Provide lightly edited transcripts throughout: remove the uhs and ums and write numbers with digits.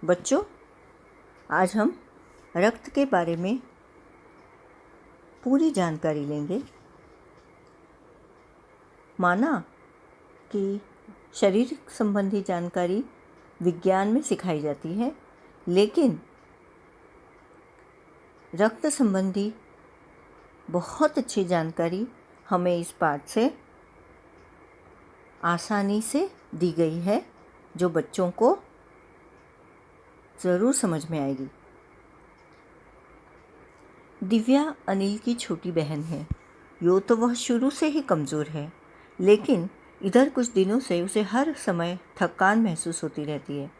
बच्चों, आज हम रक्त के बारे में पूरी जानकारी लेंगे। माना कि शरीर संबंधी जानकारी विज्ञान में सिखाई जाती है, लेकिन रक्त संबंधी बहुत अच्छी जानकारी हमें इस पाठ से आसानी से दी गई है, जो बच्चों को ज़रूर समझ में आएगी। दिव्या अनिल की छोटी बहन है। यूँ तो वह शुरू से ही कमज़ोर है, लेकिन इधर कुछ दिनों से उसे हर समय थकान महसूस होती रहती है।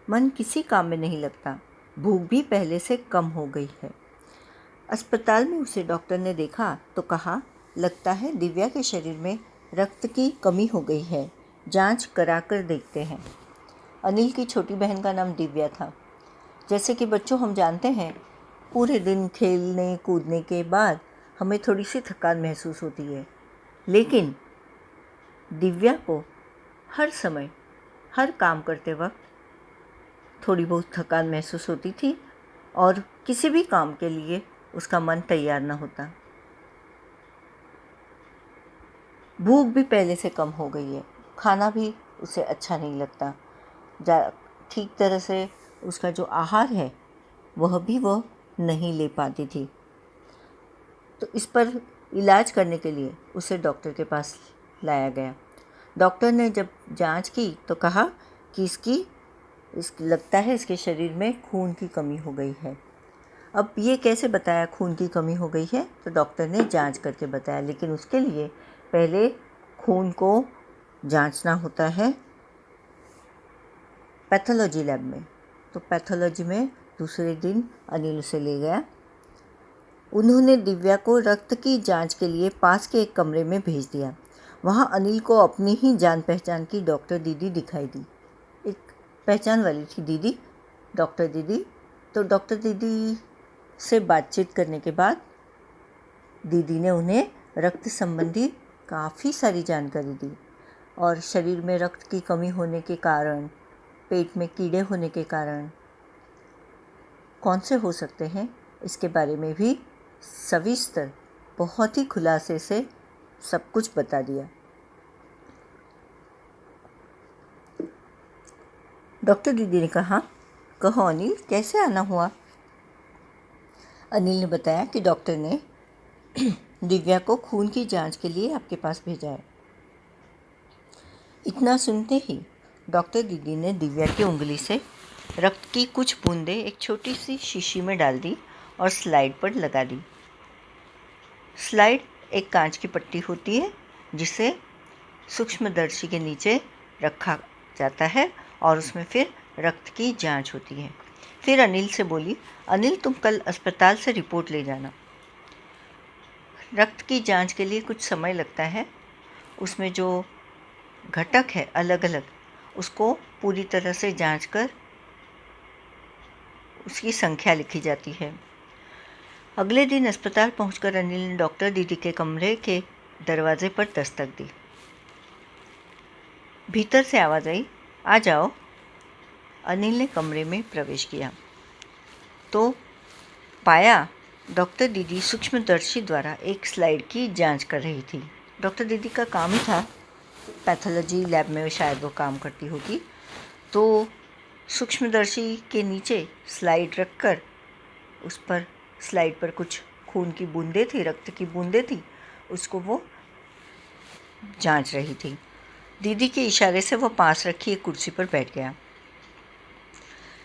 मन किसी काम में नहीं लगता। भूख भी पहले से कम हो गई है। अस्पताल में उसे डॉक्टर ने देखा तो कहा, लगता है दिव्या के शरीर में रक्त की कमी हो गई है। जांच कराकर देखते हैं। अनिल की छोटी बहन का नाम दिव्या था। जैसे कि बच्चों, हम जानते हैं, पूरे दिन खेलने कूदने के बाद हमें थोड़ी सी थकान महसूस होती है, लेकिन दिव्या को हर समय हर काम करते वक्त थोड़ी बहुत थकान महसूस होती थी और किसी भी काम के लिए उसका मन तैयार न होता। भूख भी पहले से कम हो गई है। खाना भी उसे अच्छा नहीं लगता। ठीक तरह से उसका जो आहार है वह भी वह नहीं ले पाती थी। तो इस पर इलाज करने के लिए उसे डॉक्टर के पास लाया गया। डॉक्टर ने जब जांच की तो कहा कि इसकी लगता है इसके शरीर में खून की कमी हो गई है। अब ये कैसे बताया खून की कमी हो गई है? तो डॉक्टर ने जांच करके बताया, लेकिन उसके लिए पहले खून को जांचना होता है पैथोलॉजी लैब में। तो पैथोलॉजी में दूसरे दिन अनिल उसे ले गया। उन्होंने दिव्या को रक्त की जांच के लिए पास के एक कमरे में भेज दिया। वहां अनिल को अपनी ही जान पहचान की डॉक्टर दीदी दिखाई दी। एक पहचान वाली थी दीदी, डॉक्टर दीदी। तो डॉक्टर दीदी से बातचीत करने के बाद दीदी ने उन्हें रक्त संबंधी काफ़ी सारी जानकारी दी और शरीर में रक्त की कमी होने के कारण, पेट में कीड़े होने के कारण कौन से हो सकते हैं, इसके बारे में भी सविस्तर बहुत ही खुलासे से सब कुछ बता दिया। डॉक्टर दीदी ने कहा, कहो अनिल, कैसे आना हुआ? अनिल ने बताया कि डॉक्टर ने दिव्या को खून की जांच के लिए आपके पास भेजा है। इतना सुनते ही डॉक्टर दीदी ने दिव्या की उंगली से रक्त की कुछ बूंदें एक छोटी सी शीशी में डाल दी और स्लाइड पर लगा दी। स्लाइड एक कांच की पट्टी होती है जिसे सूक्ष्मदर्शी के नीचे रखा जाता है और उसमें फिर रक्त की जांच होती है। फिर अनिल से बोली, अनिल, तुम कल अस्पताल से रिपोर्ट ले जाना। रक्त की जांच के लिए कुछ समय लगता है। उसमें जो घटक है अलग अलग, उसको पूरी तरह से जांच कर उसकी संख्या लिखी जाती है। अगले दिन अस्पताल पहुंचकर अनिल ने डॉक्टर दीदी के कमरे के दरवाजे पर दस्तक दी। भीतर से आवाज़ आई, आ जाओ। अनिल ने कमरे में प्रवेश किया तो पाया डॉक्टर दीदी सूक्ष्मदर्शी द्वारा एक स्लाइड की जांच कर रही थी। डॉक्टर दीदी का काम ही था, पैथोलॉजी लैब में शायद वो काम करती होगी। तो सूक्ष्मदर्शी के नीचे स्लाइड रखकर उस पर स्लाइड पर कुछ खून की बूंदें थी, रक्त की बूंदें थी, उसको वो जांच रही थी। दीदी के इशारे से वो पास रखी एक कुर्सी पर बैठ गया।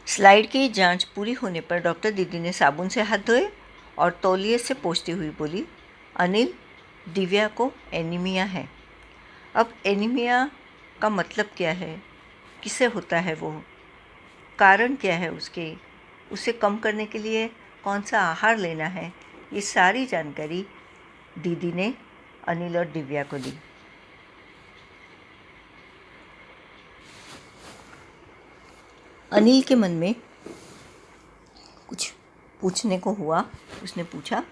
स्लाइड की जांच पूरी होने पर डॉक्टर दीदी ने साबुन से हाथ धोए और तौलिए से पोंछती हुई बोली, अनिल, दिव्या को एनीमिया है। अब एनीमिया का मतलब क्या है, किसे होता है, वो कारण क्या है उसके, उसे कम करने के लिए कौन सा आहार लेना है, ये सारी जानकारी दीदी ने अनिल और दिव्या को दी। अनिल के मन में कुछ पूछने को हुआ। उसने पूछा,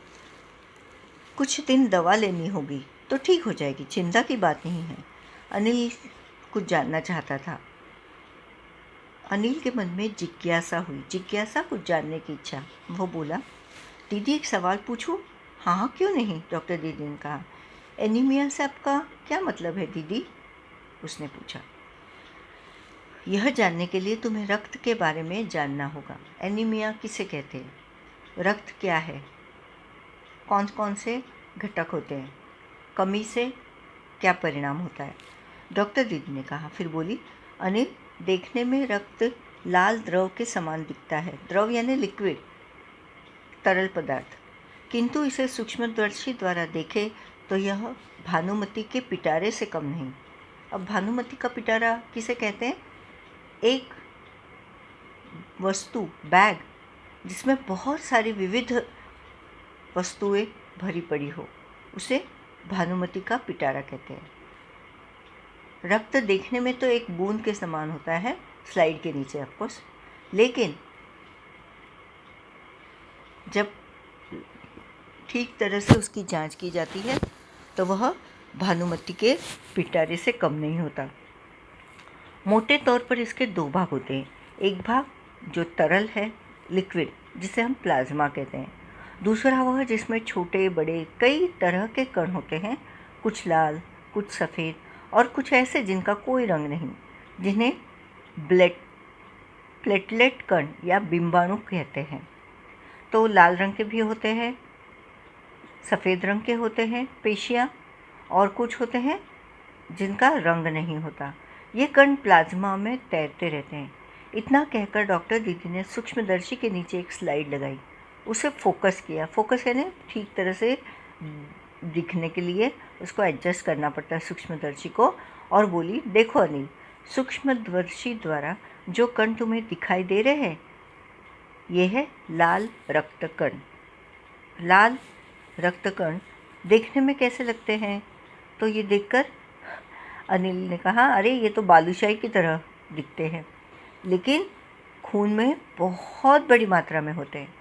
कुछ दिन दवा लेनी होगी तो ठीक हो जाएगी, चिंता की बात नहीं है। अनिल कुछ जानना चाहता था। अनिल के मन में जिज्ञासा हुई, जिज्ञासा कुछ जानने की इच्छा। वो बोला, दीदी एक सवाल पूछूं? हाँ हाँ क्यों नहीं, डॉक्टर दीदी ने कहा। एनीमिया से आपका क्या मतलब है दीदी? उसने पूछा। यह जानने के लिए तुम्हें रक्त के बारे में जानना होगा। एनीमिया किसे कहते हैं, रक्त क्या है, कौन कौन से घटक होते हैं, कमी से क्या परिणाम होता है, डॉक्टर दीदी ने कहा। फिर बोली, अनिल, देखने में रक्त लाल द्रव के समान दिखता है। द्रव यानी लिक्विड, तरल पदार्थ, किंतु इसे सूक्ष्मदर्शी द्वारा देखें तो यह भानुमति के पिटारे से कम नहीं। अब भानुमति का पिटारा किसे कहते हैं? एक वस्तु, बैग, जिसमें बहुत सारी विविध वस्तुएं भरी पड़ी हो, उसे भानुमति का पिटारा कहते हैं। रक्त देखने में तो एक बूंद के समान होता है, स्लाइड के नीचे ऑफकोर्स, लेकिन जब ठीक तरह से उसकी जांच की जाती है तो वह भानुमति के पिटारे से कम नहीं होता। मोटे तौर पर इसके दो भाग होते हैं। एक भाग जो तरल है, लिक्विड, जिसे हम प्लाज्मा कहते हैं। दूसरा वह जिसमें छोटे बड़े कई तरह के कण होते हैं, कुछ लाल, कुछ सफ़ेद और कुछ ऐसे जिनका कोई रंग नहीं, जिन्हें प्लेटलेट कण या बिंबाणु कहते हैं। तो लाल रंग के भी होते हैं, सफ़ेद रंग के होते हैं पेशियाँ, और कुछ होते हैं जिनका रंग नहीं होता। ये कण प्लाज्मा में तैरते रहते हैं। इतना कहकर डॉक्टर दीदी ने सूक्ष्मदर्शी के नीचे एक स्लाइड लगाई, उसे फोकस किया। फोकस यानी ठीक तरह से दिखने के लिए उसको एडजस्ट करना पड़ता है सूक्ष्मदर्शी को, और बोली, देखो अनिल, सूक्ष्मदर्शी द्वारा जो कण तुम्हें दिखाई दे रहे हैं, ये है लाल रक्त कण। लाल रक्त कण देखने में कैसे लगते हैं? तो ये देखकर अनिल ने कहा, अरे ये तो बालूशाही की तरह दिखते हैं, लेकिन खून में बहुत बड़ी मात्रा में होते हैं।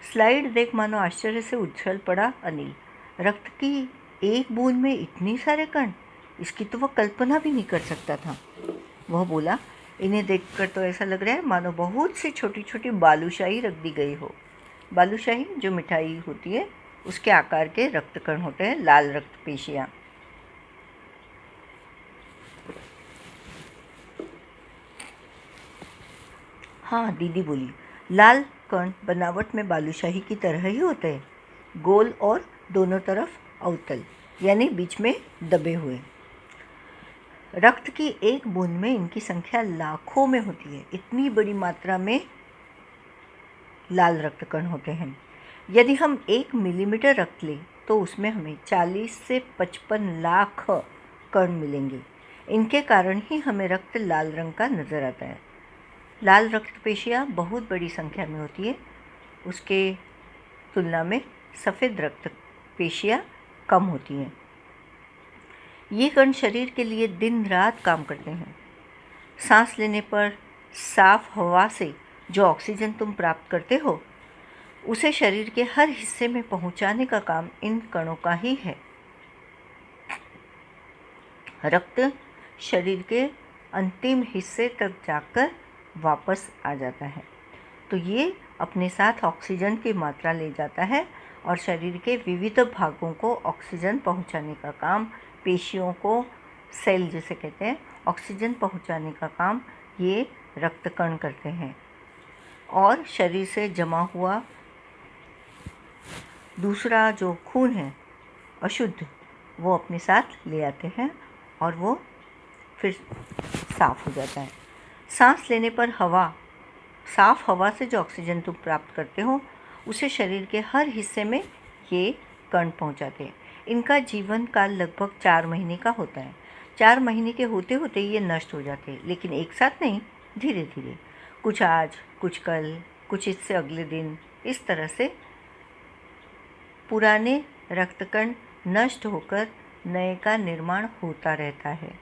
स्लाइड देख मानो आश्चर्य से उछल पड़ा अनिल। रक्त की एक बूंद में इतने सारे कण, इसकी तो वह कल्पना भी नहीं कर सकता था। वह बोला, इन्हें देखकर तो ऐसा लग रहा है मानो बहुत सी छोटी छोटी बालूशाही रख दी गई हो। बालूशाही जो मिठाई होती है, उसके आकार के रक्त कण होते हैं, लाल रक्त पेशियाँ। हाँ, दीदी बोली, लाल कण बनावट में बालूशाही की तरह ही होते हैं, गोल और दोनों तरफ अवतल, यानी बीच में दबे हुए। रक्त की एक बूंद में इनकी संख्या लाखों में होती है। इतनी बड़ी मात्रा में लाल रक्त कण होते हैं। यदि हम 1 मिलीमीटर रक्त लें तो उसमें हमें 40 से 55 लाख कण मिलेंगे। इनके कारण ही हमें रक्त लाल रंग का नज़र आता है। लाल रक्त पेशियाँ बहुत बड़ी संख्या में होती है, उसके तुलना में सफ़ेद रक्त पेशियाँ कम होती हैं। ये कण शरीर के लिए दिन रात काम करते हैं। सांस लेने पर साफ हवा से जो ऑक्सीजन तुम प्राप्त करते हो, उसे शरीर के हर हिस्से में पहुंचाने का काम इन कणों का ही है। रक्त शरीर के अंतिम हिस्से तक जाकर वापस आ जाता है, तो ये अपने साथ ऑक्सीजन की मात्रा ले जाता है और शरीर के विविध भागों को ऑक्सीजन पहुंचाने का काम, पेशियों को, सेल जिसे कहते हैं, ऑक्सीजन पहुंचाने का काम ये रक्तकण करते हैं। और शरीर से जमा हुआ दूसरा जो खून है अशुद्ध, वो अपने साथ ले आते हैं और वो फिर साफ़ हो जाता है। सांस लेने पर साफ़ हवा से जो ऑक्सीजन तुम प्राप्त करते हो, उसे शरीर के हर हिस्से में ये कण पहुंचाते हैं। इनका जीवन काल लगभग 4 महीने का होता है। 4 महीने के होते होते ये नष्ट हो जाते हैं, लेकिन एक साथ नहीं, धीरे धीरे, कुछ आज, कुछ कल, कुछ इससे अगले दिन, इस तरह से पुराने रक्तकण नष्ट होकर नए का निर्माण होता रहता है।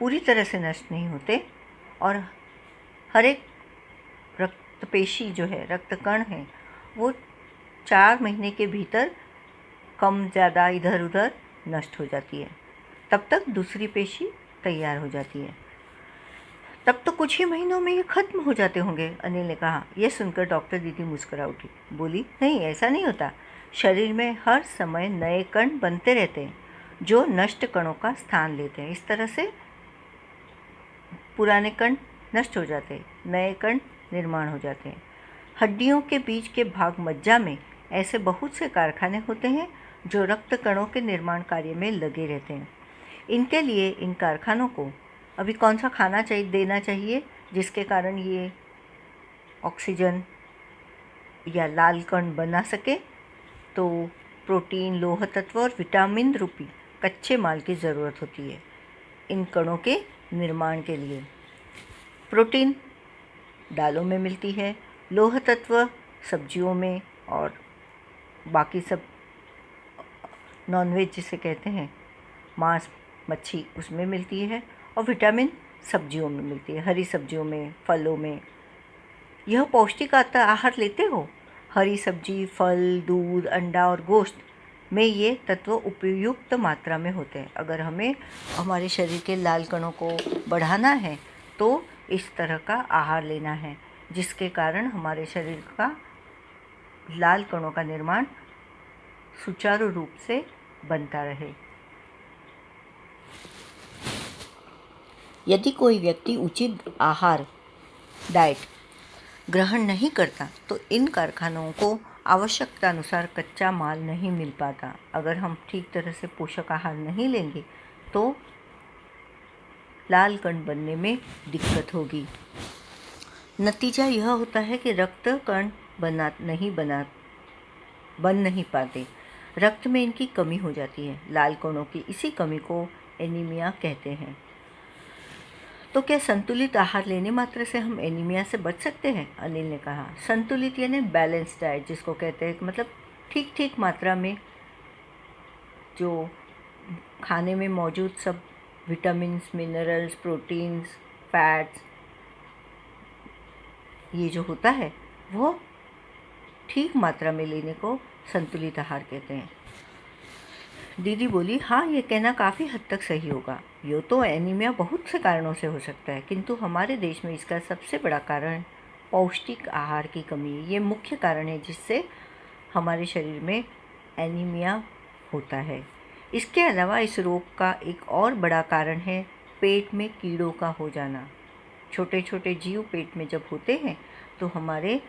पूरी तरह से नष्ट नहीं होते, और हर एक रक्तपेशी जो है, रक्तकण है, वो 4 महीने के भीतर कम ज़्यादा इधर उधर नष्ट हो जाती है। तब तक दूसरी पेशी तैयार हो जाती है। तब तो कुछ ही महीनों में ये खत्म हो जाते होंगे, अनिल ने कहा। यह सुनकर डॉक्टर दीदी मुस्कुरा उठी। बोली, नहीं, ऐसा नहीं होता। शरीर में हर समय नए कण बनते रहते हैं जो नष्ट कणों का स्थान लेते हैं। इस तरह से पुराने कण नष्ट हो जाते हैं, नए कण निर्माण हो जाते हैं। हड्डियों के बीच के भाग मज्जा में ऐसे बहुत से कारखाने होते हैं जो रक्त कणों के निर्माण कार्य में लगे रहते हैं। इनके लिए इन कारखानों को अभी कौन सा खाना देना चाहिए जिसके कारण ये ऑक्सीजन या लाल कण बना सके? तो प्रोटीन, लोह तत्व और विटामिन रूपी कच्चे माल की ज़रूरत होती है इन कणों के निर्माण के लिए। प्रोटीन दालों में मिलती है, लोह तत्व सब्जियों में, और बाकी सब नॉनवेज जिसे कहते हैं, मांस मच्छी, उसमें मिलती है। और विटामिन सब्जियों में मिलती है, हरी सब्जियों में, फलों में। यह पौष्टिक आहार लेते हो? हरी सब्जी, फल, दूध, अंडा और गोश्त में ये तत्व उपयुक्त मात्रा में होते हैं। अगर हमें हमारे शरीर के लाल कणों को बढ़ाना है तो इस तरह का आहार लेना है जिसके कारण हमारे शरीर का लाल कणों का निर्माण सुचारू रूप से बनता रहे। यदि कोई व्यक्ति उचित आहार डाइट ग्रहण नहीं करता तो इन कारखानों को आवश्यकता अनुसार कच्चा माल नहीं मिल पाता। अगर हम ठीक तरह से पोषक आहार नहीं लेंगे तो लाल कण बनने में दिक्कत होगी। नतीजा यह होता है कि रक्त कण बन नहीं पाते, रक्त में इनकी कमी हो जाती है। लाल कणों की इसी कमी को एनीमिया कहते हैं। तो क्या संतुलित आहार लेने मात्र से हम एनीमिया से बच सकते हैं? अनिल ने कहा। संतुलित यानी बैलेंस डाइट जिसको कहते हैं, मतलब ठीक ठीक मात्रा में जो खाने में मौजूद सब विटामिन्स, मिनरल्स, प्रोटीन्स, फैट्स, ये जो होता है वो ठीक मात्रा में लेने को संतुलित आहार कहते हैं। दीदी बोली, हाँ, ये कहना काफ़ी हद तक सही होगा। यूँ तो एनीमिया बहुत से कारणों से हो सकता है, किंतु हमारे देश में इसका सबसे बड़ा कारण पौष्टिक आहार की कमी है। ये मुख्य कारण है जिससे हमारे शरीर में एनीमिया होता है। इसके अलावा इस रोग का एक और बड़ा कारण है पेट में कीड़ों का हो जाना। छोटे छोटे जीव पेट में जब होते हैं तो हमारे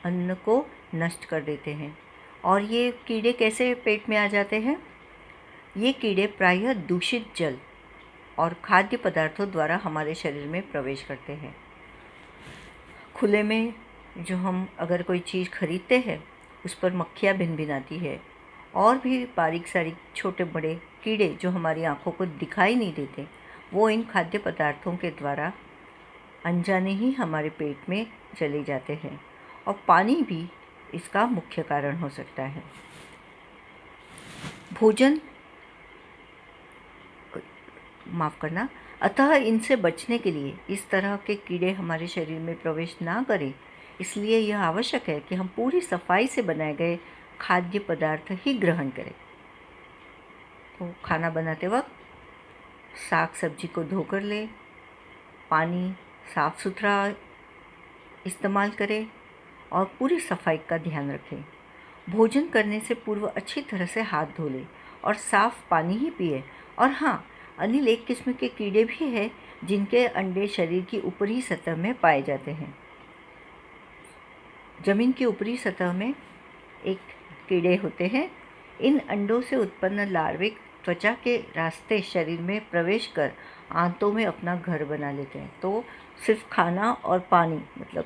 अन्न को नष्ट कर देते हैं। और ये कीड़े कैसे पेट में आ जाते हैं? ये कीड़े प्रायः दूषित जल और खाद्य पदार्थों द्वारा हमारे शरीर में प्रवेश करते हैं। खुले में जो हम अगर कोई चीज़ खरीदते हैं उस पर मक्खियाँ भिनभिनाती है, और भी बारीक सारीक छोटे बड़े कीड़े जो हमारी आँखों को दिखाई नहीं देते, वो इन खाद्य पदार्थों के द्वारा अनजाने ही हमारे पेट में चले जाते हैं। और पानी भी इसका मुख्य कारण हो सकता है। अतः इनसे बचने के लिए, इस तरह के कीड़े हमारे शरीर में प्रवेश ना करें, इसलिए यह आवश्यक है कि हम पूरी सफाई से बनाए गए खाद्य पदार्थ ही ग्रहण करें। तो खाना बनाते वक्त साग सब्जी को धोकर लें, पानी साफ़ सुथरा इस्तेमाल करें और पूरी सफाई का ध्यान रखें। भोजन करने से पूर्व अच्छी तरह से हाथ धो लें और साफ़ पानी ही पिए। और हाँ, अनिल, एक किस्म के कीड़े भी हैं जिनके अंडे शरीर की ऊपरी सतह में पाए जाते हैं। जमीन की ऊपरी सतह में एक कीड़े होते हैं। इन अंडों से उत्पन्न लार्वे त्वचा के रास्ते शरीर में प्रवेश कर आंतों में अपना घर बना लेते हैं। तो सिर्फ खाना और पानी, मतलब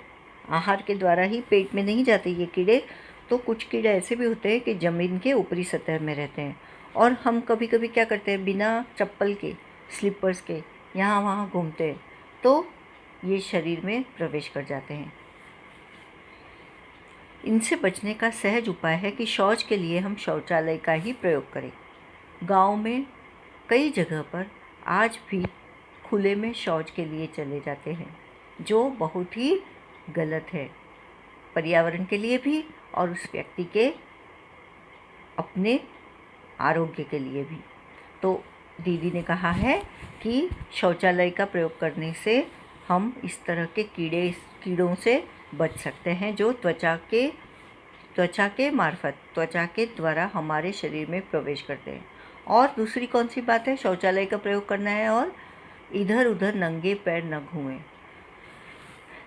आहार के द्वारा ही पेट में नहीं जाते ये कीड़े। तो कुछ कीड़े ऐसे भी होते हैं कि ज़मीन के ऊपरी सतह में रहते हैं, और हम कभी कभी क्या करते हैं, बिना चप्पल के, स्लीपर्स के यहाँ वहाँ घूमते हैं, तो ये शरीर में प्रवेश कर जाते हैं। इनसे बचने का सहज उपाय है कि शौच के लिए हम शौचालय का ही प्रयोग करें। गांव में कई जगह पर आज भी खुले में शौच के लिए चले जाते हैं, जो बहुत ही गलत है, पर्यावरण के लिए भी और उस व्यक्ति के अपने आरोग्य के लिए भी। तो दीदी ने कहा है कि शौचालय का प्रयोग करने से हम इस तरह के कीड़ों से बच सकते हैं जो त्वचा के द्वारा हमारे शरीर में प्रवेश करते हैं। और दूसरी कौन सी बात है? शौचालय का प्रयोग करना है और इधर उधर नंगे पैर न घूमें।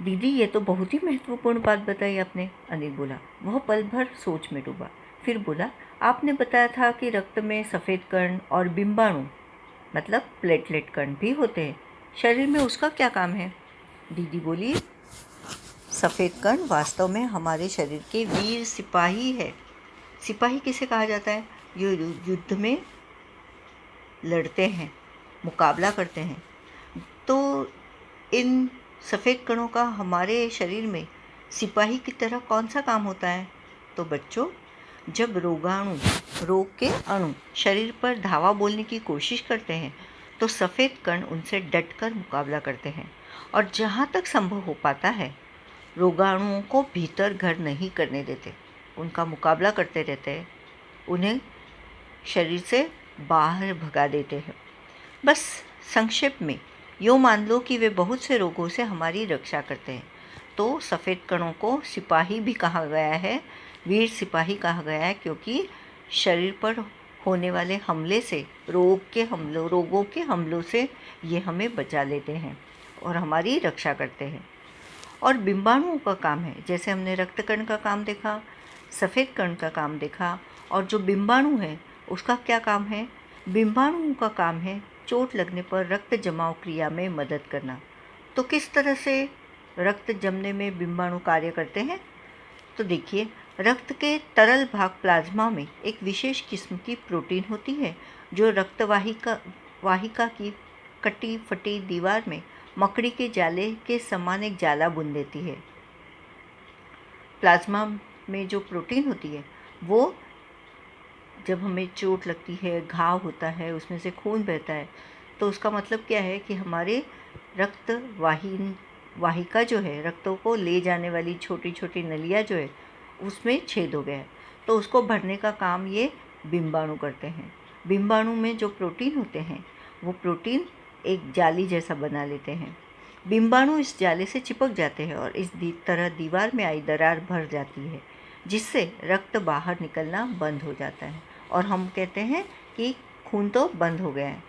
दीदी, ये तो बहुत ही महत्वपूर्ण बात बताई आपने, अनिल बोला। वह पल भर सोच में डूबा, फिर बोला, आपने बताया था कि रक्त में सफ़ेद कण और बिंबाणु मतलब प्लेटलेट कण भी होते हैं, शरीर में उसका क्या काम है? दीदी बोली, सफ़ेद कण वास्तव में हमारे शरीर के वीर सिपाही है। सिपाही किसे कहा जाता है? जो युद्ध में लड़ते हैं, मुकाबला करते हैं। तो इन सफ़ेद कणों का हमारे शरीर में सिपाही की तरह कौन सा काम होता है? तो बच्चों, जब रोग के अणु शरीर पर धावा बोलने की कोशिश करते हैं तो सफ़ेद कण उनसे डटकर मुकाबला करते हैं और जहाँ तक संभव हो पाता है रोगाणुओं को भीतर घर नहीं करने देते, उनका मुकाबला करते रहते हैं, उन्हें शरीर से बाहर भगा देते हैं। बस संक्षेप में यूँ मान लो कि वे बहुत से रोगों से हमारी रक्षा करते हैं। तो सफ़ेद कणों को सिपाही भी कहा गया है, वीर सिपाही कहा गया है, क्योंकि शरीर पर होने वाले हमले से, रोगों के हमलों से ये हमें बचा लेते हैं और हमारी रक्षा करते हैं। और बिंबाणुओं का काम है, जैसे हमने रक्त कण का काम देखा, सफ़ेद कण का काम देखा, और जो बिंबाणु है उसका क्या काम है? बिंबाणुओं का काम है चोट लगने पर रक्त जमाव क्रिया में मदद करना। तो किस तरह से रक्त जमने में बिंबाणु कार्य करते हैं? तो देखिए, रक्त के तरल भाग प्लाज्मा में एक विशेष किस्म की प्रोटीन होती है जो वाहिका की कटी फटी दीवार में मकड़ी के जाले के समान एक जाला बुन देती है। प्लाज्मा में जो प्रोटीन होती है वो जब हमें चोट लगती है, घाव होता है, उसमें से खून बहता है, तो उसका मतलब क्या है कि हमारे रक्त वाहिका जो है, रक्तों को ले जाने वाली छोटी छोटी नलियाँ जो है उसमें छेद हो गया है, तो उसको भरने का काम ये बिंबाणु करते हैं। बिंबाणु में जो प्रोटीन होते हैं वो प्रोटीन एक जाली जैसा बना लेते हैं। बिंबाणु इस जाले से चिपक जाते हैं और इस तरह दीवार में आई दरार भर जाती है, जिससे रक्त बाहर निकलना बंद हो जाता है और हम कहते हैं कि खून तो बंद हो गया है।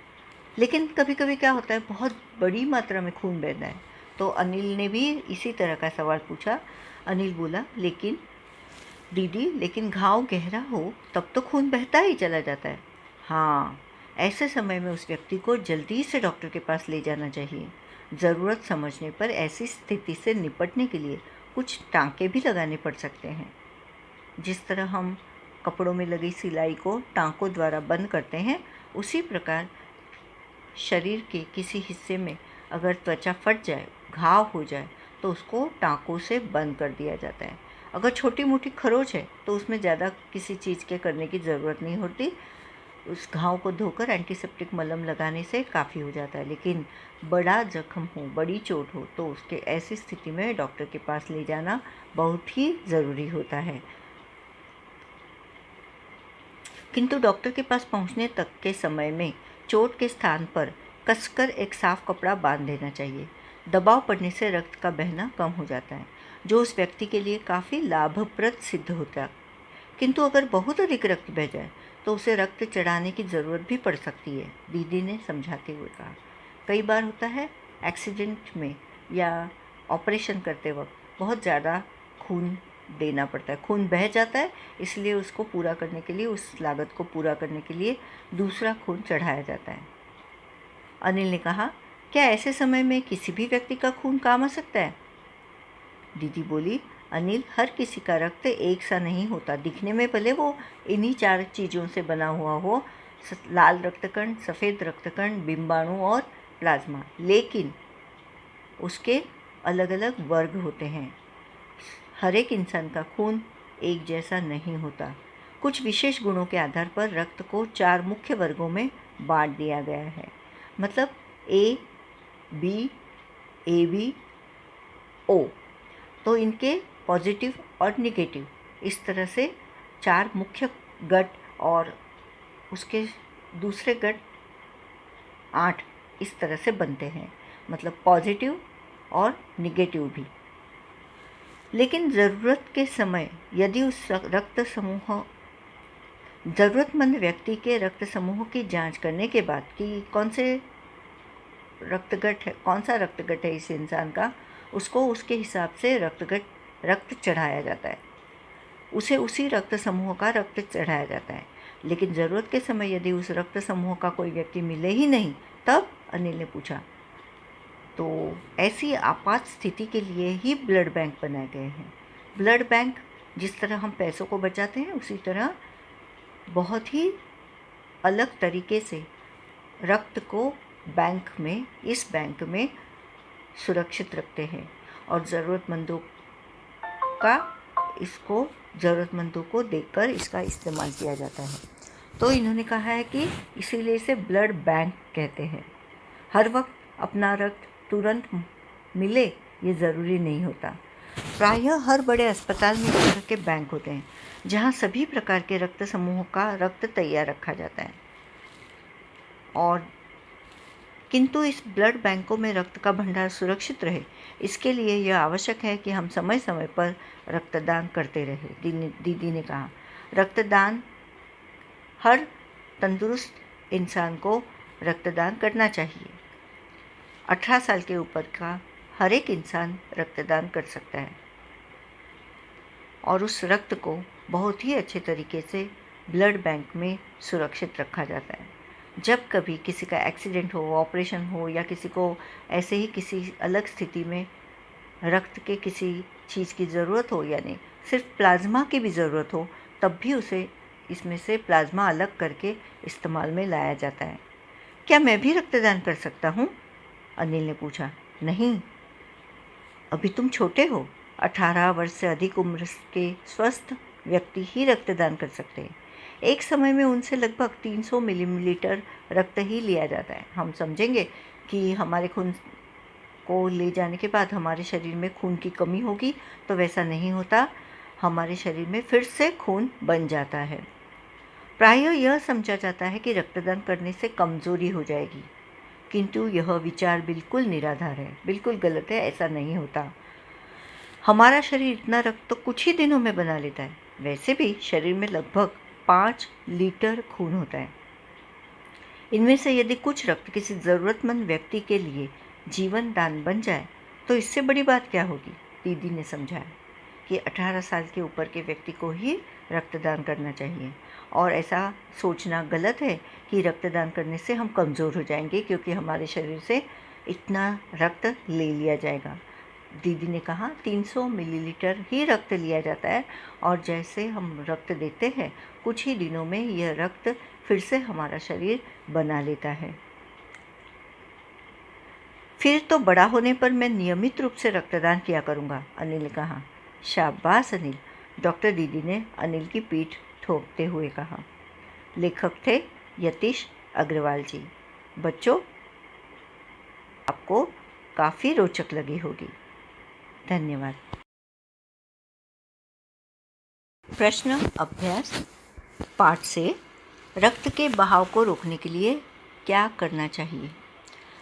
लेकिन कभी कभी क्या होता है, बहुत बड़ी मात्रा में खून बहता है। तो अनिल ने भी इसी तरह का सवाल पूछा। अनिल बोला, लेकिन दीदी, लेकिन घाव गहरा हो तब तो खून बहता ही चला जाता है। हाँ, ऐसे समय में उस व्यक्ति को जल्दी से डॉक्टर के पास ले जाना चाहिए। ज़रूरत समझने पर ऐसी स्थिति से निपटने के लिए कुछ टाँके भी लगाने पड़ सकते हैं। जिस तरह हम कपड़ों में लगी सिलाई को टाँकों द्वारा बंद करते हैं, उसी प्रकार शरीर के किसी हिस्से में अगर त्वचा फट जाए, घाव हो जाए, तो उसको टाँकों से बंद कर दिया जाता है। अगर छोटी मोटी खरोंच है तो उसमें ज़्यादा किसी चीज़ के करने की ज़रूरत नहीं होती, उस घाव को धोकर एंटीसेप्टिक मलहम लगाने से काफ़ी हो जाता है। लेकिन बड़ा जख्म हो, बड़ी चोट हो, तो उसके ऐसी स्थिति में डॉक्टर के पास ले जाना बहुत ही ज़रूरी होता है। किंतु डॉक्टर के पास पहुंचने तक के समय में चोट के स्थान पर कसकर एक साफ कपड़ा बांध देना चाहिए। दबाव पड़ने से रक्त का बहना कम हो जाता है, जो उस व्यक्ति के लिए काफ़ी लाभप्रद सिद्ध होता है। किंतु अगर बहुत अधिक रक्त बह जाए तो उसे रक्त चढ़ाने की ज़रूरत भी पड़ सकती है, दीदी ने समझाते हुए कहा। कई बार होता है एक्सीडेंट में या ऑपरेशन करते वक्त बहुत ज़्यादा खून देना पड़ता है, खून बह जाता है, इसलिए उसको पूरा करने के लिए, उस लागत को पूरा करने के लिए दूसरा खून चढ़ाया जाता है। अनिल ने कहा, क्या ऐसे समय में किसी भी व्यक्ति का खून काम आ सकता है? दीदी बोली, अनिल, हर किसी का रक्त एक सा नहीं होता। दिखने में भले वो इन्हीं 4 चीज़ों से बना हुआ हो, लाल रक्तकण, सफ़ेद रक्तकण, बिंबाणु और प्लाज्मा, लेकिन उसके अलग अलग वर्ग होते हैं। हर एक इंसान का खून एक जैसा नहीं होता। कुछ विशेष गुणों के आधार पर रक्त को 4 मुख्य वर्गों में बांट दिया गया है। मतलब ए, बी, ए बी, ओ। तो इनके पॉजिटिव और निगेटिव इस तरह से 4 मुख्य गट और उसके दूसरे गट 8 इस तरह से बनते हैं। मतलब पॉजिटिव और निगेटिव भी। लेकिन ज़रूरत के समय यदि उस ज़रूरतमंद व्यक्ति के रक्त समूह की जांच करने के बाद कि कौन सा रक्तगट है इस इंसान का, उसको उसके हिसाब से रक्त चढ़ाया जाता है, उसे उसी रक्त समूह का रक्त चढ़ाया जाता है। लेकिन ज़रूरत के समय यदि उस रक्त समूह का कोई व्यक्ति मिले ही नहीं, तब अनिल ने पूछा। तो ऐसी आपात स्थिति के लिए ही ब्लड बैंक बनाए गए हैं। ब्लड बैंक जिस तरह हम पैसों को बचाते हैं, उसी तरह बहुत ही अलग तरीके से रक्त को इस बैंक में सुरक्षित रखते हैं और ज़रूरतमंदों को देकर इसका इस्तेमाल किया जाता है। तो इन्होंने कहा है कि इसीलिए इसे ब्लड बैंक कहते हैं। हर वक्त अपना रक्त तुरंत मिले ये ज़रूरी नहीं होता। प्रायः हर बड़े अस्पताल में इस तरह के बैंक होते हैं जहां सभी प्रकार के रक्त समूहों का रक्त तैयार रखा जाता है। और किंतु इस ब्लड बैंकों में रक्त का भंडार सुरक्षित रहे, इसके लिए यह आवश्यक है कि हम समय समय पर रक्तदान करते रहे। दीदी ने कहा, रक्तदान हर तंदुरुस्त इंसान को रक्तदान करना चाहिए। 18 साल के ऊपर का हर एक इंसान रक्तदान कर सकता है और उस रक्त को बहुत ही अच्छे तरीके से ब्लड बैंक में सुरक्षित रखा जाता है। जब कभी किसी का एक्सीडेंट हो, ऑपरेशन हो या किसी को ऐसे ही किसी अलग स्थिति में रक्त के किसी चीज़ की ज़रूरत हो, यानी सिर्फ प्लाज्मा की भी ज़रूरत हो, तब भी उसे इसमें से प्लाज्मा अलग करके इस्तेमाल में लाया जाता है। क्या मैं भी रक्तदान कर सकता हूँ? अनिल ने पूछा। नहीं, अभी तुम छोटे हो। 18 वर्ष से अधिक उम्र के स्वस्थ व्यक्ति ही रक्तदान कर सकते हैं। एक समय में उनसे लगभग 300 मिलीलीटर रक्त ही लिया जाता है। हम समझेंगे कि हमारे खून को ले जाने के बाद हमारे शरीर में खून की कमी होगी, तो वैसा नहीं होता। हमारे शरीर में फिर से खून बन जाता है। प्रायः यह समझा जाता है कि रक्तदान करने से कमज़ोरी हो जाएगी, किंतु यह विचार बिल्कुल निराधार है, बिल्कुल गलत है। ऐसा नहीं होता। हमारा शरीर इतना रक्त तो कुछ ही दिनों में बना लेता है। वैसे भी शरीर में लगभग 5 लीटर खून होता है। इनमें से यदि कुछ रक्त किसी ज़रूरतमंद व्यक्ति के लिए जीवन दान बन जाए तो इससे बड़ी बात क्या होगी। दीदी ने समझाया कि 18 साल के ऊपर के व्यक्ति को ही रक्तदान करना चाहिए और ऐसा सोचना गलत है कि रक्तदान करने से हम कमज़ोर हो जाएंगे क्योंकि हमारे शरीर से इतना रक्त ले लिया जाएगा। दीदी ने कहा 300 मिलीलीटर ही रक्त लिया जाता है और जैसे हम रक्त देते हैं कुछ ही दिनों में यह रक्त फिर से हमारा शरीर बना लेता है। फिर तो बड़ा होने पर मैं नियमित रूप से रक्तदान किया करूँगा, अनिल ने कहा। शाबाश अनिल, डॉक्टर दीदी ने अनिल की पीठ ठोकते हुए कहा। लेखक थे यतीश अग्रवाल जी। बच्चों, आपको काफ़ी रोचक लगी होगी। धन्यवाद। प्रश्न अभ्यास पाठ से रक्त के बहाव को रोकने के लिए क्या करना चाहिए।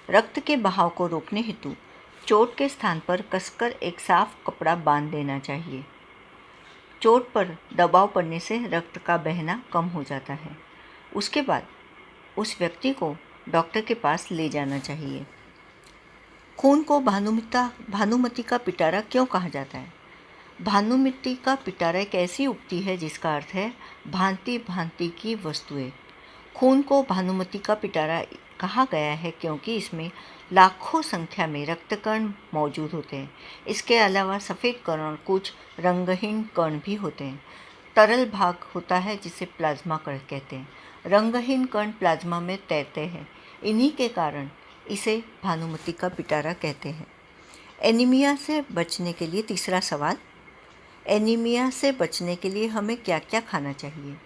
रक्त के बहाव को रोकने हेतु चोट के स्थान पर कसकर एक साफ कपड़ा बांध देना चाहिए। चोट पर दबाव पड़ने से रक्त का बहना कम हो जाता है। उसके बाद उस व्यक्ति को डॉक्टर के पास ले जाना चाहिए। खून को भानुमति का पिटारा क्यों कहा जाता है। भानुमति का पिटारा एक ऐसी उक्ति है जिसका अर्थ है भांति भांति की वस्तुएं। खून को भानुमति का पिटारा कहा गया है क्योंकि इसमें लाखों संख्या में रक्तकण मौजूद होते हैं। इसके अलावा सफ़ेद कण और कुछ रंगहीन कण भी होते हैं। तरल भाग होता है जिसे प्लाज्मा कण कहते हैं। रंगहीन कण प्लाज्मा में तैरते हैं। इन्हीं के कारण इसे भानुमति का पिटारा कहते हैं। एनीमिया से बचने के लिए तीसरा सवाल, एनीमिया से बचने के लिए हमें क्या क्या खाना चाहिए।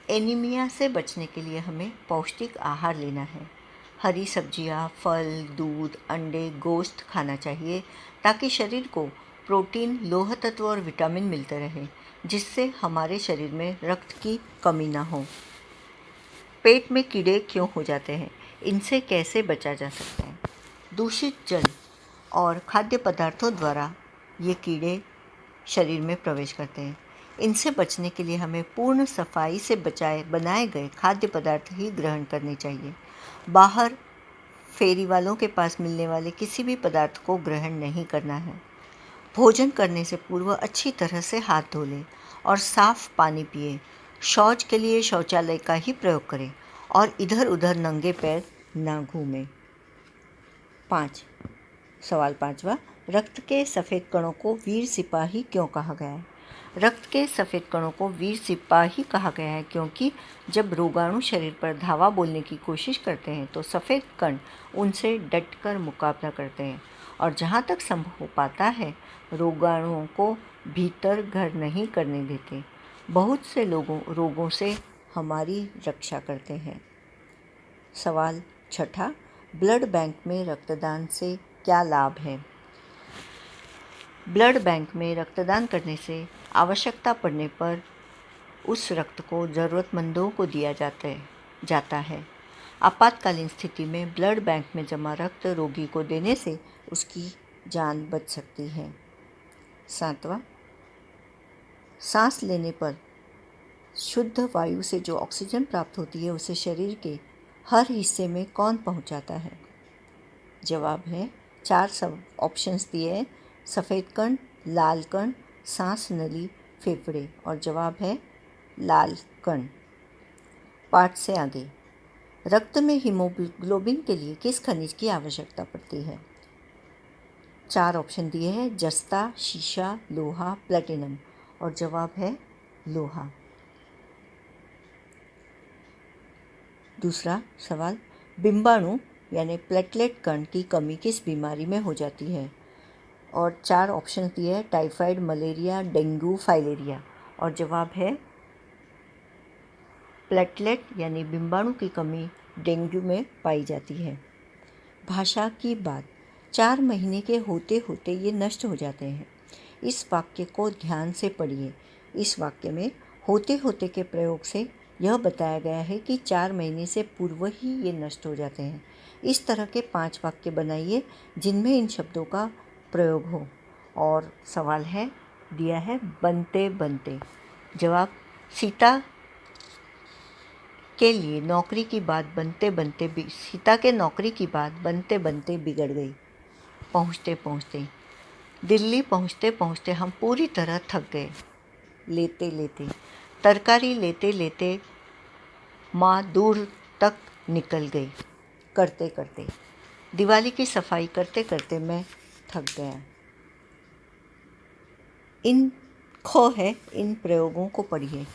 एनीमिया से बचने के लिए हमें पौष्टिक आहार लेना है। हरी सब्जियां, फल, दूध, अंडे, गोश्त खाना चाहिए ताकि शरीर को प्रोटीन, लोह तत्व और विटामिन मिलते रहे, जिससे हमारे शरीर में रक्त की कमी ना हो। पेट में कीड़े क्यों हो जाते हैं, इनसे कैसे बचा जा सकता है। दूषित जल और खाद्य पदार्थों द्वारा ये कीड़े शरीर में प्रवेश करते हैं। इनसे बचने के लिए हमें पूर्ण सफाई से बनाए गए खाद्य पदार्थ ही ग्रहण करने चाहिए। बाहर फेरी वालों के पास मिलने वाले किसी भी पदार्थ को ग्रहण नहीं करना है। भोजन करने से पूर्व अच्छी तरह से हाथ धो लें और साफ पानी पिए। शौच के लिए शौचालय का ही प्रयोग करें और इधर उधर नंगे पैर ना घूमें। 5वां, रक्त के सफ़ेद कणों को वीर सिपाही क्यों कहा गया है? रक्त के सफ़ेद कणों को वीर सिपाही कहा गया है क्योंकि जब रोगाणु शरीर पर धावा बोलने की कोशिश करते हैं तो सफ़ेद कण उनसे डटकर मुकाबला करते हैं और जहाँ तक संभव हो पाता है रोगाणुओं को भीतर घर नहीं करने देते। बहुत से रोगों से हमारी रक्षा करते हैं। सवाल 6, ब्लड बैंक में रक्तदान से क्या लाभ है? ब्लड बैंक में रक्तदान करने से आवश्यकता पड़ने पर उस रक्त को ज़रूरतमंदों को दिया जाता है। आपातकालीन स्थिति में ब्लड बैंक में जमा रक्त रोगी को देने से उसकी जान बच सकती है। 7वां, सांस लेने पर शुद्ध वायु से जो ऑक्सीजन प्राप्त होती है उसे शरीर के हर हिस्से में कौन पहुंचाता है? जवाब है 4 सब ऑप्शंस दिए हैं, सफ़ेद कण, लाल कण, सांस नली, फेफड़े, और जवाब है लाल कण। पाठ से आगे, रक्त में हीमोग्लोबिन के लिए किस खनिज की आवश्यकता पड़ती है? 4 ऑप्शन दिए हैं, जस्ता, शीशा, लोहा, प्लेटिनम, और जवाब है लोहा। दूसरा सवाल, बिंबाणु यानी प्लेटलेट कण की कमी किस बीमारी में हो जाती है? और 4 ऑप्शन दिए हैं, टाइफाइड, मलेरिया, डेंगू, फाइलेरिया, और जवाब है प्लेटलेट यानी बिंबाणु की कमी डेंगू में पाई जाती है। भाषा की बात, 4 महीने के होते होते ये नष्ट हो जाते हैं। इस वाक्य को ध्यान से पढ़िए। इस वाक्य में होते होते के प्रयोग से यह बताया गया है कि 4 महीने से पूर्व ही ये नष्ट हो जाते हैं। इस तरह के 5 वाक्य बनाइए जिनमें इन शब्दों का प्रयोग हो। और सवाल है दिया है बनते बनते। जवाब, सीता के लिए नौकरी की बात बनते बनते सीता के नौकरी की बात बनते बनते बिगड़ गई। पहुँचते पहुँचते दिल्ली पहुँचते पहुँचते हम पूरी तरह थक गए। लेते लेते तरकारी लेते लेते माँ दूर तक निकल गई। करते करते दिवाली की सफाई करते करते मैं थक गया। इन प्रयोगों को पढ़िए।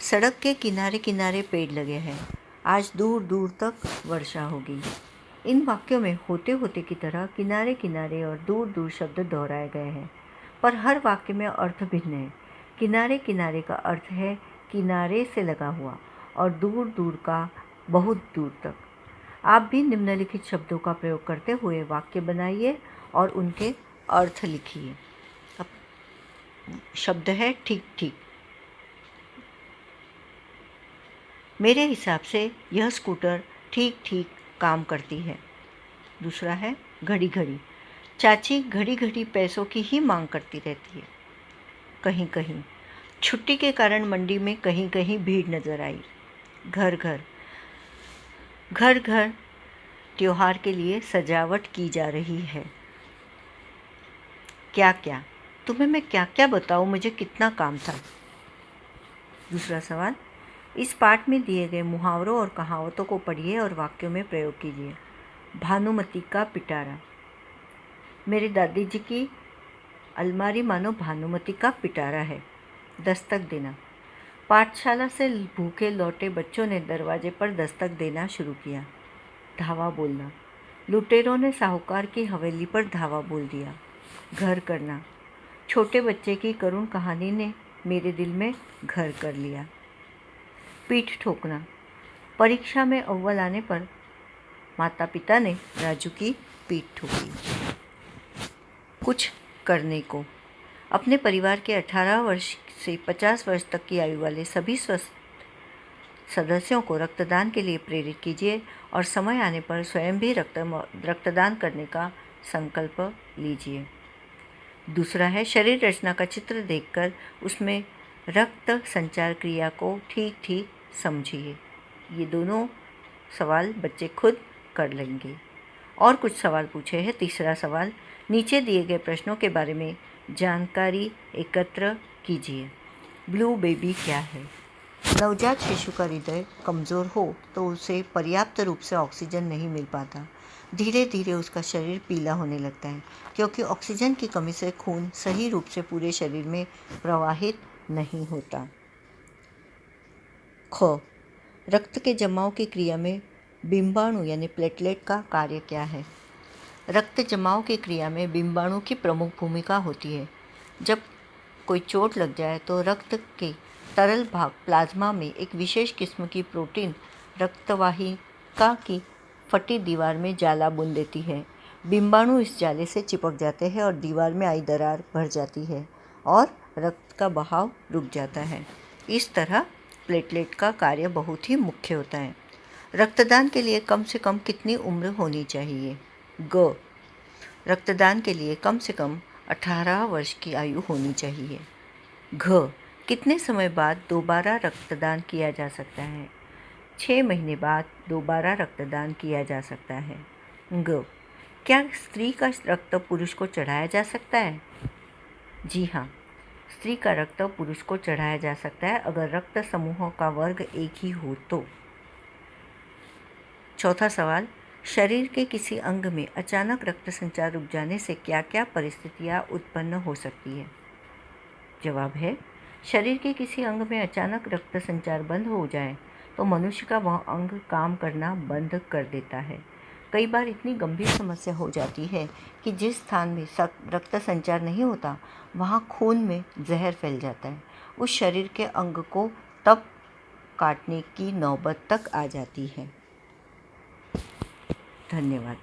सड़क के किनारे किनारे पेड़ लगे हैं, आज दूर दूर तक वर्षा होगी। इन वाक्यों में होते होते की तरह किनारे किनारे और दूर दूर शब्द दोहराए गए हैं, पर हर वाक्य में अर्थ भिन्न है। किनारे किनारे का अर्थ है किनारे से लगा हुआ और दूर दूर का बहुत दूर तक। आप भी निम्नलिखित शब्दों का प्रयोग करते हुए वाक्य बनाइए और उनके अर्थ लिखिए। अब शब्द है ठीक ठीक। मेरे हिसाब से यह स्कूटर ठीक ठीक काम करती है। दूसरा है घड़ी घड़ी। चाची घड़ी घड़ी पैसों की ही मांग करती रहती है। कहीं कहीं छुट्टी के कारण मंडी में कहीं कहीं भीड़ नजर आई। घर घर घर घर त्योहार के लिए सजावट की जा रही है। क्या क्या, तुम्हें मैं क्या क्या बताऊँ, मुझे कितना काम था। दूसरा सवाल, इस पाठ में दिए गए मुहावरों और कहावतों को पढ़िए और वाक्यों में प्रयोग कीजिए। भानुमति का पिटारा। मेरी दादी जी की अलमारी मानो भानुमति का पिटारा है। दस्तक देना। पाठशाला से भूखे लौटे बच्चों ने दरवाजे पर दस्तक देना शुरू किया। धावा बोलना। लुटेरों ने साहूकार की हवेली पर धावा बोल दिया। घर करना। छोटे बच्चे की करुण कहानी ने मेरे दिल में घर कर लिया। पीठ ठोकना। परीक्षा में अव्वल आने पर माता पिता ने राजू की पीठ ठोकी। कुछ करने को। अपने परिवार के 18 वर्ष से 50 वर्ष तक की आयु वाले सभी स्वस्थ सदस्यों को रक्तदान के लिए प्रेरित कीजिए और समय आने पर स्वयं भी रक्तदान करने का संकल्प लीजिए। दूसरा है शरीर रचना का चित्र देखकर उसमें रक्त संचार क्रिया को ठीक ठीक समझिए। ये दोनों सवाल बच्चे खुद कर लेंगे। और कुछ सवाल पूछे हैं। तीसरा सवाल, नीचे दिए गए प्रश्नों के बारे में जानकारी एकत्र कीजिए। ब्लू बेबी क्या है? नवजात शिशु का हृदय कमज़ोर हो तो उसे पर्याप्त रूप से ऑक्सीजन नहीं मिल पाता। धीरे धीरे उसका शरीर पीला होने लगता है क्योंकि ऑक्सीजन की कमी से खून सही रूप से पूरे शरीर में प्रवाहित नहीं होता। ख, रक्त के जमाव की क्रिया में बिंबाणु यानी प्लेटलेट का कार्य क्या है? रक्त जमाव की क्रिया में बिंबाणु की प्रमुख भूमिका होती है। जब कोई चोट लग जाए तो रक्त के तरल भाग प्लाज्मा में एक विशेष किस्म की प्रोटीन रक्तवाहिका की फटी दीवार में जाला बुन देती है। बिंबाणु इस जाले से चिपक जाते हैं और दीवार में आई दरार भर जाती है और रक्त का बहाव रुक जाता है। इस तरह प्लेटलेट का कार्य बहुत ही मुख्य होता है। रक्तदान के लिए कम से कम कितनी उम्र होनी चाहिए? ग, रक्तदान के लिए कम से कम 18 वर्ष की आयु होनी चाहिए। घ, कितने समय बाद दोबारा रक्तदान किया जा सकता है? 6 महीने बाद दोबारा रक्तदान किया जा सकता है। ग, क्या स्त्री का रक्त पुरुष को चढ़ाया जा सकता है? जी हाँ, स्त्री का रक्त पुरुष को चढ़ाया जा सकता है अगर रक्त समूहों का वर्ग एक ही हो तो। चौथा सवाल, शरीर के किसी अंग में अचानक रक्त संचार रुक जाने से क्या क्या परिस्थितियां उत्पन्न हो सकती है? जवाब है, शरीर के किसी अंग में अचानक रक्त संचार बंद हो जाए तो मनुष्य का वह अंग काम करना बंद कर देता है। कई बार इतनी गंभीर समस्या हो जाती है कि जिस स्थान में रक्त संचार नहीं होता वहाँ खून में जहर फैल जाता है। उस शरीर के अंग को तब काटने की नौबत तक आ जाती है। धन्यवाद।